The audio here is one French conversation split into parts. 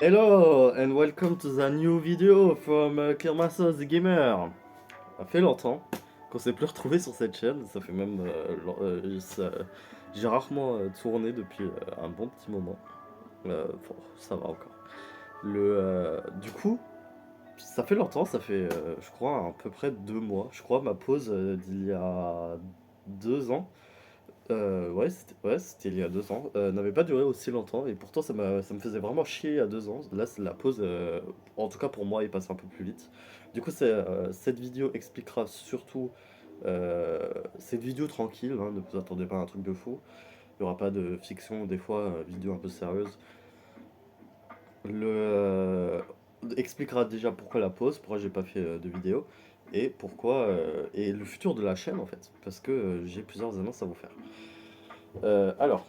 Hello and welcome to the new video from Kirmasos the Gamer. Ça fait longtemps qu'on s'est plus retrouvé sur cette chaîne, ça fait même j'ai rarement tourné depuis un bon petit moment. Bon, ça va encore. Du coup, ça fait longtemps, ça fait je crois à peu près 2 mois. Je crois ma pause d'il y a 2 ans. Ouais, c'était il y a 2 ans. N'avait pas duré aussi longtemps et pourtant ça me faisait vraiment chier il y a 2 ans. Là, la pause, en tout cas pour moi, est passée un peu plus vite. Du coup, cette vidéo expliquera surtout. Cette vidéo tranquille, hein, ne vous attendez pas à un truc de fou. Il n'y aura pas de fiction, des fois, vidéo un peu sérieuse. Expliquera déjà pourquoi la pause, pourquoi j'ai pas fait de vidéo et et le futur de la chaîne en fait, parce que j'ai plusieurs annonces à vous faire. Alors.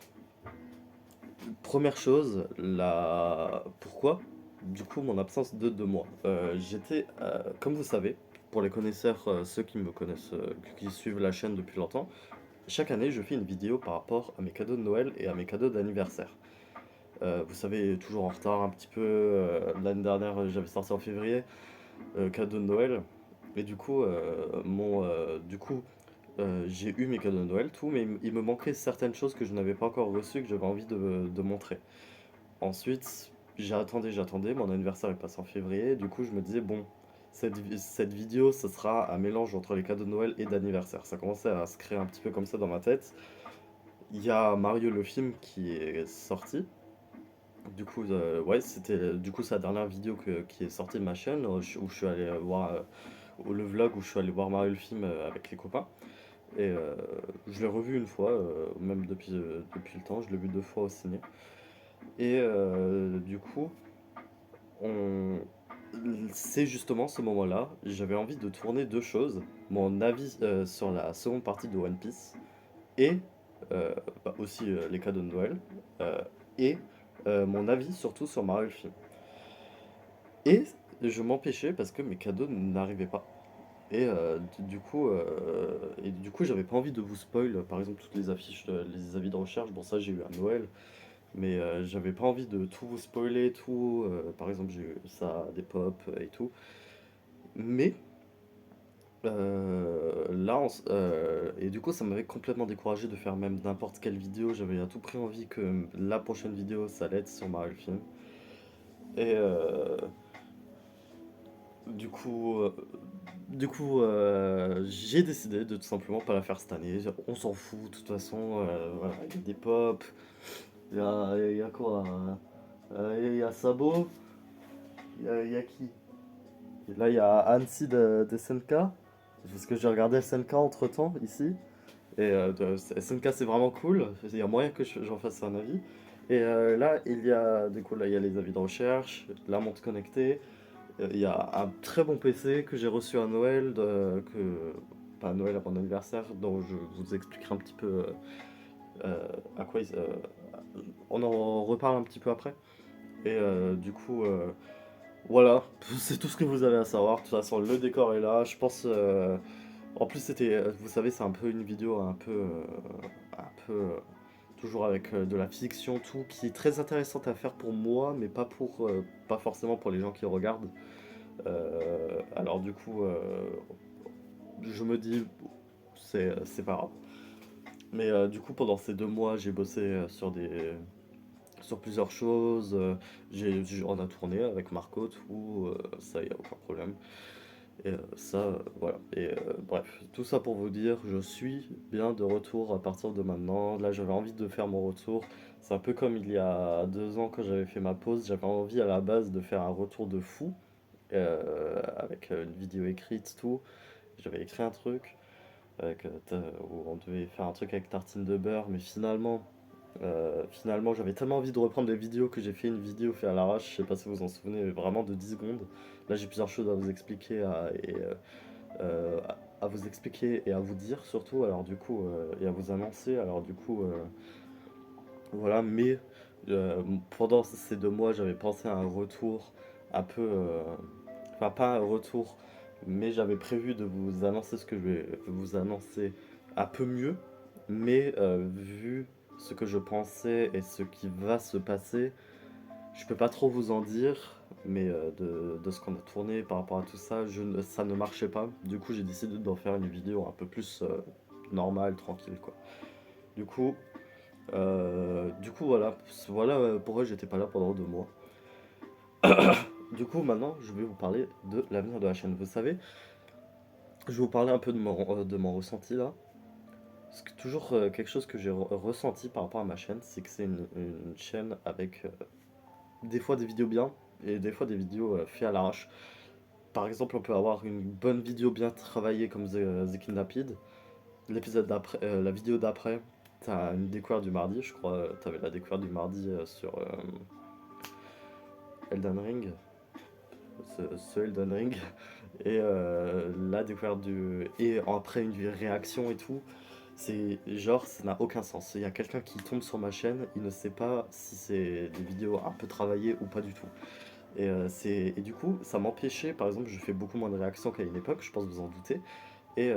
Première chose, pourquoi? Du coup, mon absence de 2 mois. Comme vous savez, pour les connaisseurs, ceux qui me connaissent, qui suivent la chaîne depuis longtemps, chaque année, je fais une vidéo par rapport à mes cadeaux de Noël et à mes cadeaux d'anniversaire. Vous savez, toujours en retard un petit peu. L'année dernière, j'avais sorti en février, cadeau de Noël. Et du coup, j'ai eu mes cadeaux de Noël, tout, mais il me manquait certaines choses que je n'avais pas encore reçues, que j'avais envie de montrer. Ensuite, j'attendais, mon anniversaire est passé en février, du coup je me disais, bon, cette vidéo, ce sera un mélange entre les cadeaux de Noël et d'anniversaire. Ça commençait à se créer un petit peu comme ça dans ma tête. Il y a Mario le film qui est sorti. Du coup, ouais, c'était du coup sa dernière vidéo qui est sortie de ma chaîne, où je suis allé voir le vlog où je suis allé voir Mario le film avec les copains. Et je l'ai revu une fois, même depuis le temps, je l'ai vu 2 fois au ciné. Et du coup, on... c'est justement ce moment-là, j'avais envie de tourner deux choses. Mon avis sur la seconde partie de One Piece et aussi les cadeaux de Noël. euh, et mon avis surtout sur Mario le film. Et je m'empêchais parce que mes cadeaux n'arrivaient pas. Et du coup, j'avais pas envie de vous spoil, par exemple, toutes les affiches, les avis de recherche. Bon, ça, j'ai eu à Noël. Mais j'avais pas envie de tout vous spoiler, tout. Par exemple, j'ai eu ça, des pop et tout. Mais et du coup, ça m'avait complètement découragé de faire même n'importe quelle vidéo. J'avais à tout prix envie que la prochaine vidéo, ça allait être sur Mario le film. Et du coup, euh, j'ai décidé de tout simplement pas la faire cette année. On s'en fout, de toute façon. Voilà, il y a des pop, il y a quoi? Il y a Sabo, il y a qui? Et là, il y a Annecy de SNK, parce que j'ai regardé SNK entre temps ici. Et SNK, c'est vraiment cool. Il y a moyen que j'en fasse un avis. Et là, il y a les avis de recherche, la montre connectée. Il y a un très bon PC que j'ai reçu à Noël, pas à Noël, à mon anniversaire, dont je vous expliquerai un petit peu à quoi on en reparle un petit peu après. Et du coup, voilà, c'est tout ce que vous avez à savoir. De toute façon, le décor est là. Je pense. En plus, vous savez, c'est un peu une vidéo toujours avec de la fiction, tout, qui est très intéressante à faire pour moi, mais pas forcément pour les gens qui regardent. Alors du coup, je me dis, c'est pas grave. Mais du coup, pendant ces 2 mois, j'ai bossé sur plusieurs choses. On a tourné avec Marco, tout, ça, y a aucun problème. Et ça, voilà. Et bref, tout ça pour vous dire, je suis bien de retour à partir de maintenant. Là, j'avais envie de faire mon retour. C'est un peu comme il y a 2 ans quand j'avais fait ma pause. J'avais envie à la base de faire un retour de fou, avec une vidéo écrite, tout. J'avais écrit un truc où on devait faire un truc avec tartine de beurre, mais finalement, j'avais tellement envie de reprendre des vidéos que j'ai fait une vidéo faite à l'arrache. Je sais pas si vous vous en souvenez, mais vraiment de 10 secondes. Là, j'ai plusieurs choses à vous expliquer à vous expliquer et à vous dire surtout. Alors du coup, et à vous annoncer. Alors du coup, voilà. Mais pendant ces 2 mois, j'avais pensé à un retour un peu, enfin pas un retour, mais j'avais prévu de vous annoncer ce que je vais vous annoncer un peu mieux. Mais vu ce que je pensais et ce qui va se passer, Je peux pas trop vous en dire, mais de ce qu'on a tourné par rapport à tout ça, ça ne marchait pas. Du coup, j'ai décidé d'en faire une vidéo un peu plus normale, tranquille, quoi. Du coup, voilà, voilà pourquoi j'étais pas là pendant 2 mois. Du coup, maintenant, je vais vous parler de l'avenir de la chaîne. Vous savez, je vais vous parler un peu de mon ressenti là. Parce que toujours quelque chose que j'ai ressenti par rapport à ma chaîne, c'est que c'est une chaîne avec des fois des vidéos bien et des fois des vidéos faites à l'arrache. Par exemple, on peut avoir une bonne vidéo bien travaillée comme The Kidnapped. L'épisode d'après, la vidéo d'après, t'as une découverte du mardi, je crois. T'avais la découverte du mardi sur Elden Ring, ce Elden Ring, et la découverte du. Et après une réaction et tout. C'est genre, ça n'a aucun sens. Il y a quelqu'un qui tombe sur ma chaîne, il ne sait pas si c'est des vidéos un peu travaillées ou pas du tout. Et du coup, ça m'empêchait, par exemple, je fais beaucoup moins de réactions qu'à une époque, je pense que vous en doutez. Et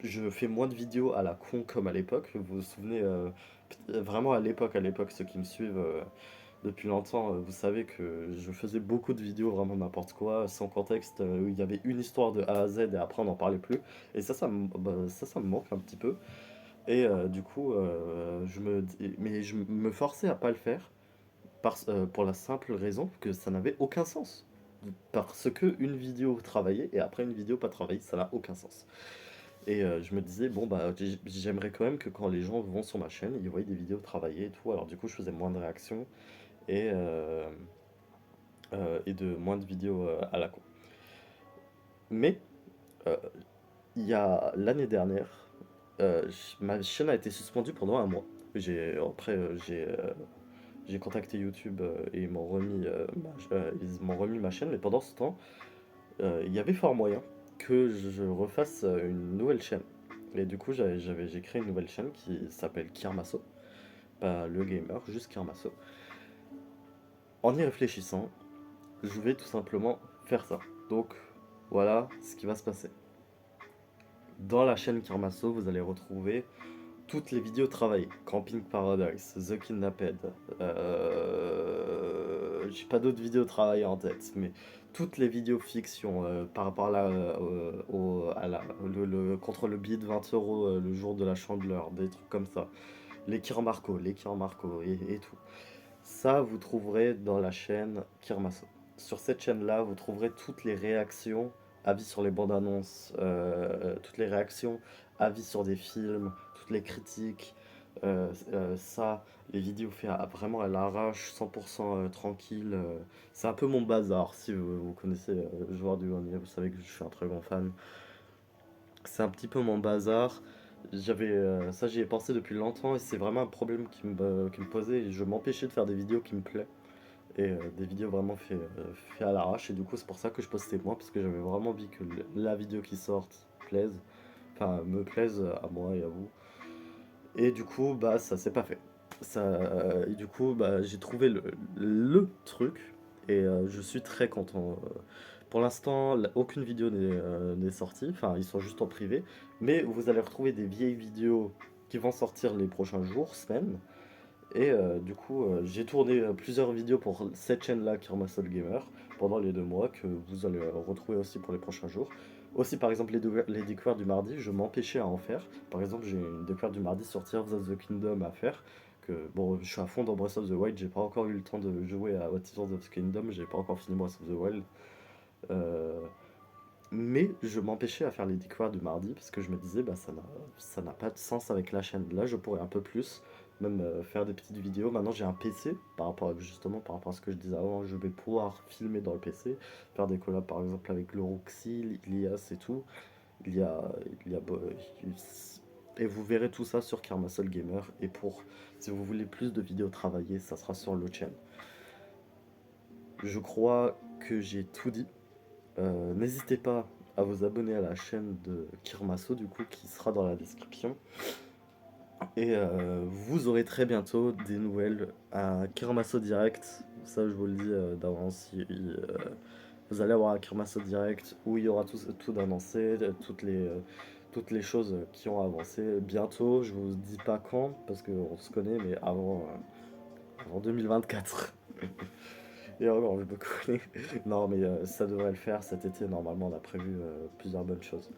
je fais moins de vidéos à la con comme à l'époque. Vous vous souvenez, vraiment à l'époque, ceux qui me suivent depuis longtemps, vous savez que je faisais beaucoup de vidéos, vraiment n'importe quoi, sans contexte, où il y avait une histoire de A à Z et après on n'en parlait plus. Et ça me manque un petit peu. Et du coup, mais je me forçais à pas le faire pour la simple raison que ça n'avait aucun sens. Parce que une vidéo travaillée et après une vidéo pas travaillée, ça n'a aucun sens. Et je me disais, bon, bah, j'aimerais quand même que quand les gens vont sur ma chaîne, ils voient des vidéos travaillées et tout. Alors, du coup, je faisais moins de réactions et de moins de vidéos à la con. Mais, euh, il y a l'année dernière, ma chaîne a été suspendue pendant un mois. Après, j'ai contacté YouTube et ils m'ont remis ma chaîne, mais pendant ce temps, il y avait fort moyen que je refasse une nouvelle chaîne. Et du coup, j'ai créé une nouvelle chaîne qui s'appelle Kirmaso. Pas le gamer, juste Kirmaso. En y réfléchissant, je vais tout simplement faire ça. Donc, voilà ce qui va se passer. Dans la chaîne Kirmaso, vous allez retrouver toutes les vidéos travaillées. Camping Paradise, The Kidnapped. J'ai pas d'autres vidéos travaillées en tête, mais toutes les vidéos fiction par rapport à contre le billet de 20 euros le jour de la chandeleur, des trucs comme ça. Les Kirmarco et tout. Ça, vous trouverez dans la chaîne Kirmaso. Sur cette chaîne-là, vous trouverez toutes les réactions, avis sur les bandes annonces, toutes les réactions, avis sur des films, toutes les critiques, ça, les vidéos faites vraiment à l'arrache, 100% tranquille. C'est un peu mon bazar, si vous connaissez le joueur du grenier, vous savez que je suis un très grand fan. C'est un petit peu mon bazar. Ça, j'y ai pensé depuis longtemps et c'est vraiment un problème qui me posait. Et je m'empêchais de faire des vidéos qui me plaisent et des vidéos vraiment fait à l'arrache. Et du coup, c'est pour ça que je postais moins parce que j'avais vraiment envie que la vidéo qui sorte plaise, enfin me plaise à moi et à vous. Et du coup, bah ça s'est pas fait. Et du coup, bah j'ai trouvé le truc et je suis très content. Pour l'instant, aucune vidéo n'est sortie, enfin ils sont juste en privé, mais vous allez retrouver des vieilles vidéos qui vont sortir les prochains jours, semaines. Et du coup, j'ai tourné plusieurs vidéos pour cette chaîne-là, Kirmasol Gamer, pendant les 2 mois, que vous allez retrouver aussi pour les prochains jours. Aussi, par exemple, les découvertes du mardi, je m'empêchais à en faire. Par exemple, j'ai une découverte du mardi sur Tears of the Kingdom à faire. Bon, je suis à fond dans Breath of the Wild, j'ai pas encore eu le temps de jouer à Tears of the Kingdom, j'ai pas encore fini Breath of the Wild. Euh, mais je m'empêchais à faire les découvertes du mardi parce que je me disais, bah, ça n'a pas de sens avec la chaîne. Là, je pourrais un peu plus, même faire des petites vidéos. Maintenant, j'ai un PC, justement, par rapport à ce que je disais avant, je vais pouvoir filmer dans le PC, faire des collabs par exemple avec le Roxy, Ilias et tout. Il y a, il y a, il- et vous verrez tout ça sur Karmasol Gamer. Et si vous voulez plus de vidéos travaillées, ça sera sur le channel. Je crois que j'ai tout dit. N'hésitez pas à vous abonner à la chaîne de Kirmaso, du coup, qui sera dans la description. Et vous aurez très bientôt des nouvelles à Kirmaso Direct. Ça, je vous le dis d'avance. Vous allez avoir un Kirmaso Direct où il y aura tout d'annoncé, toutes les choses qui ont avancé. Bientôt, je vous dis pas quand, parce qu'on se connaît, mais avant 2024. Et encore, je me connais. Non, mais ça devrait le faire cet été. Normalement, on a prévu plusieurs bonnes choses.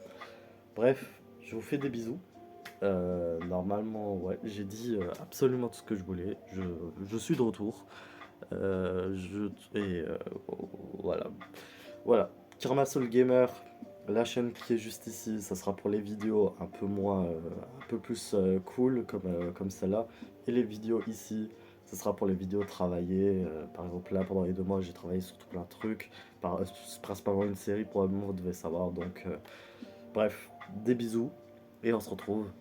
Bref, je vous fais des bisous. Normalement, ouais, j'ai dit absolument tout ce que je voulais. Je suis de retour. Et voilà. Voilà. Karma Soul Gamer, la chaîne qui est juste ici, ça sera pour les vidéos un peu moins, un peu plus cool comme celle-là. Et les vidéos ici, ça sera pour les vidéos travaillées. Par exemple, là, pendant les 2 mois, j'ai travaillé sur tout plein de trucs. Principalement une série, probablement, vous devez savoir. Donc, bref, des bisous. Et on se retrouve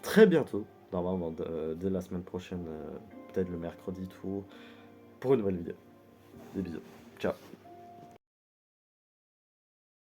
très bientôt, normalement, dès la semaine prochaine, peut-être le mercredi, tout, pour une nouvelle vidéo. Des bisous. Ciao.